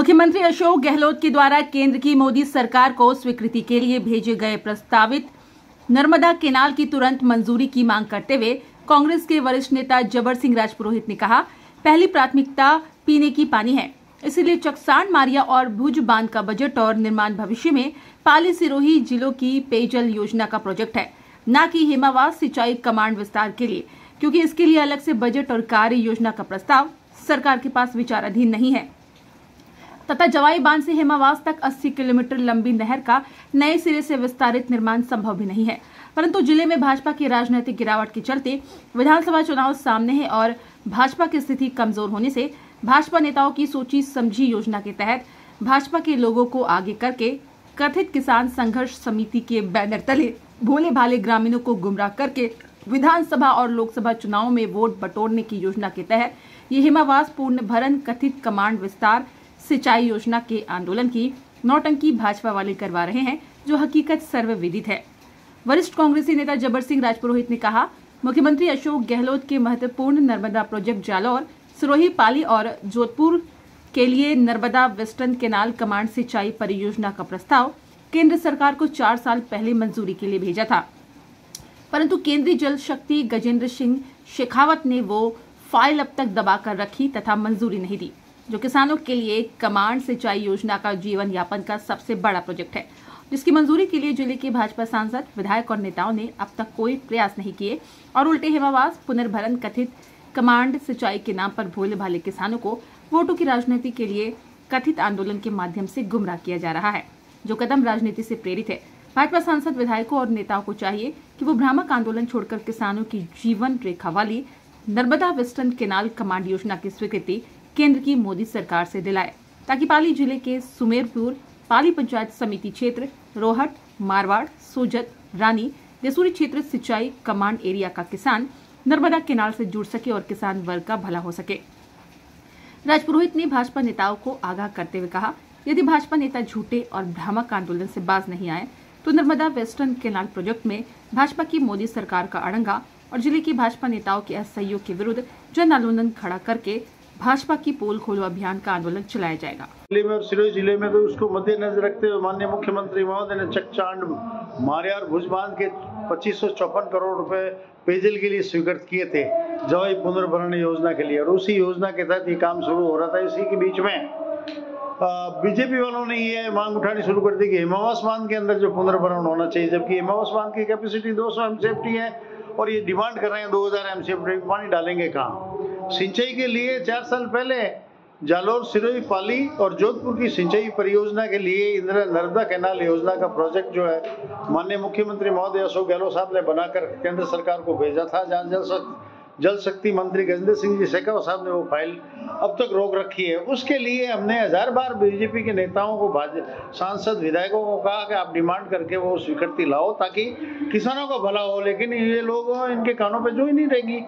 मुख्यमंत्री अशोक गहलोत के द्वारा केंद्र की मोदी सरकार को स्वीकृति के लिए भेजे गए प्रस्तावित नर्मदा केनाल की तुरंत मंजूरी की मांग करते हुए कांग्रेस के वरिष्ठ नेता जबर सिंह राजपुरोहित ने कहा, पहली प्राथमिकता पीने की पानी है, इसलिए चकसाण, मारिया और भुज बांध का बजट और निर्माण भविष्य में पाली सिरोही जिलों की पेयजल योजना का प्रोजेक्ट है, न कि हेमावास सिंचाई कमांड विस्तार के लिए, क्योंकि इसके लिए अलग से बजट और कार्य योजना का प्रस्ताव सरकार के पास विचाराधीन नहीं है तथा जवाई बांध से हेमावास तक 80 किलोमीटर लंबी नहर का नए सिरे से विस्तारित निर्माण संभव भी नहीं है। परंतु जिले में भाजपा की राजनीतिक गिरावट के चलते विधानसभा चुनाव सामने है और भाजपा की स्थिति कमजोर होने से भाजपा नेताओं की सोची समझी योजना के तहत भाजपा के लोगों को आगे करके कथित किसान संघर्ष समिति के बैनर तले भोले भाले ग्रामीणों को गुमराह करके विधानसभा और लोकसभा चुनाव में वोट बटोरने की योजना के तहत ये हेमावास पूर्ण भरण कथित कमांड विस्तार सिंचाई योजना के आंदोलन की नौटंकी भाजपा वाले करवा रहे हैं, जो हकीकत सर्वविदित है। वरिष्ठ कांग्रेसी नेता जबर सिंह राजपुरोहित ने कहा, मुख्यमंत्री अशोक गहलोत के महत्वपूर्ण नर्मदा प्रोजेक्ट जालौर, सिरोही, पाली और जोधपुर के लिए नर्मदा वेस्टर्न केनाल कमांड सिंचाई परियोजना का प्रस्ताव केंद्र सरकार को 4 साल पहले मंजूरी के लिए भेजा था, परंतु केंद्रीय जल शक्ति गजेंद्र सिंह शेखावत ने वो फाइल अब तक दबा कर रखी तथा मंजूरी नहीं दी, जो किसानों के लिए कमांड सिंचाई योजना का जीवन यापन का सबसे बड़ा प्रोजेक्ट है, जिसकी मंजूरी के लिए जिले के भाजपा सांसद, विधायक और नेताओं ने अब तक कोई प्रयास नहीं किए और उल्टे हेमावास पुनर्भरण कथित कमांड सिंचाई के नाम पर भोले भाले किसानों को वोटों की राजनीति के लिए कथित आंदोलन के माध्यम से गुमराह किया जा रहा है, जो कदम राजनीति से प्रेरित है। भाजपा सांसद, विधायकों और नेताओं को चाहिए कि वो भ्रामक आंदोलन छोड़कर किसानों की जीवन रेखा वाली नर्मदा वेस्टर्न केनाल कमांड योजना की स्वीकृति केंद्र की मोदी सरकार से दिलाए, ताकि पाली जिले के सुमेरपुर, पाली पंचायत समिति क्षेत्र, रोहट, मारवाड़, सोजत, रानी, देसूरी क्षेत्र सिंचाई कमांड एरिया का किसान नर्मदा केनाल से जुड़ सके और किसान वर्ग का भला हो सके। राजपुरोहित ने भाजपा नेताओं को आगाह करते हुए कहा, यदि भाजपा नेता झूठे और भ्रामक आंदोलन से बाज नहीं आए तो नर्मदा वेस्टर्न केनाल प्रोजेक्ट में भाजपा की मोदी सरकार का अड़ंगा और जिले के भाजपा नेताओं के असहयोग के विरुद्ध जन आंदोलन खड़ा करके भाजपा की पोल खोलो अभियान का आंदोलन चलाया जाएगा। जिले में और सिरोही जिले में तो उसको मद्देनजर रखते हुए माननीय मुख्यमंत्री महोदय ने चकचांड, मारिया और भुज बांध के 2554 करोड़ रुपए पेयजल के लिए स्वीकृत किए थे जवाई पुनर्भरण योजना के लिए, और उसी योजना के तहत ये काम शुरू हो रहा था। इसी के बीच में बीजेपी वालों ने ये मांग उठानी शुरू कर दी कि हेमावास बांध के अंदर जो पुनर्भरण होना चाहिए, जबकि हेमावास बांध की कैपेसिटी 200 एमसीएफटी है और ये डिमांड कर रहे हैं 2000 एमसीएफटी। पानी डालेंगे कहाँ? सिंचाई के लिए 4 साल पहले जालौर, सिरोही, पाली और जोधपुर की सिंचाई परियोजना के लिए नर्मदा केनाल योजना का प्रोजेक्ट जो है माननीय मुख्यमंत्री महोदय अशोक गहलोत साहब ने बनाकर केंद्र सरकार को भेजा था, जहाँ जल शक्ति मंत्री गजेंद्र सिंह जी शेखावत साहब ने वो फाइल अब तक रोक रखी है। उसके लिए हमने 1000 बार बीजेपी के नेताओं को, सांसद, विधायकों को कहा कि आप डिमांड करके वो स्वीकृति लाओ ताकि किसानों का भला हो, लेकिन ये लोग इनके कानों पे जो ही नहीं रहेगी।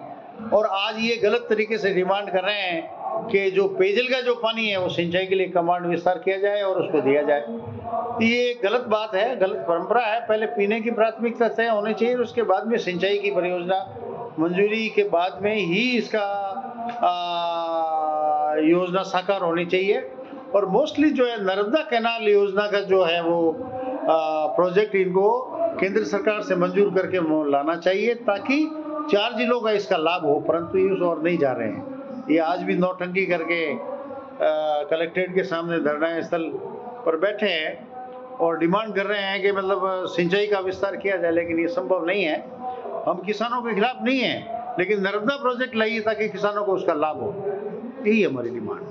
और आज ये गलत तरीके से डिमांड कर रहे हैं कि जो पेयजल का जो पानी है वो सिंचाई के लिए कमांड विस्तार किया जाए और उसको दिया जाए। ये गलत बात है, गलत परंपरा है। पहले पीने की प्राथमिकता तय होनी चाहिए, उसके बाद में सिंचाई की परियोजना मंजूरी के बाद में ही इसका योजना साकार होनी चाहिए। और मोस्टली जो है नर्मदा केनाल योजना का जो है वो प्रोजेक्ट इनको केंद्र सरकार से मंजूर करके लाना चाहिए ताकि 4 जिलों का इसका लाभ हो, परंतु ये उस और नहीं जा रहे हैं। ये आज भी नौटंकी करके कलेक्ट्रेट के सामने धरना स्थल पर बैठे हैं और डिमांड कर रहे हैं कि मतलब सिंचाई का विस्तार किया जाए, लेकिन ये संभव नहीं है। हम किसानों के खिलाफ नहीं है, लेकिन नर्मदा प्रोजेक्ट लाइए ताकि किसानों को उसका लाभ हो, यही हमारी डिमांड।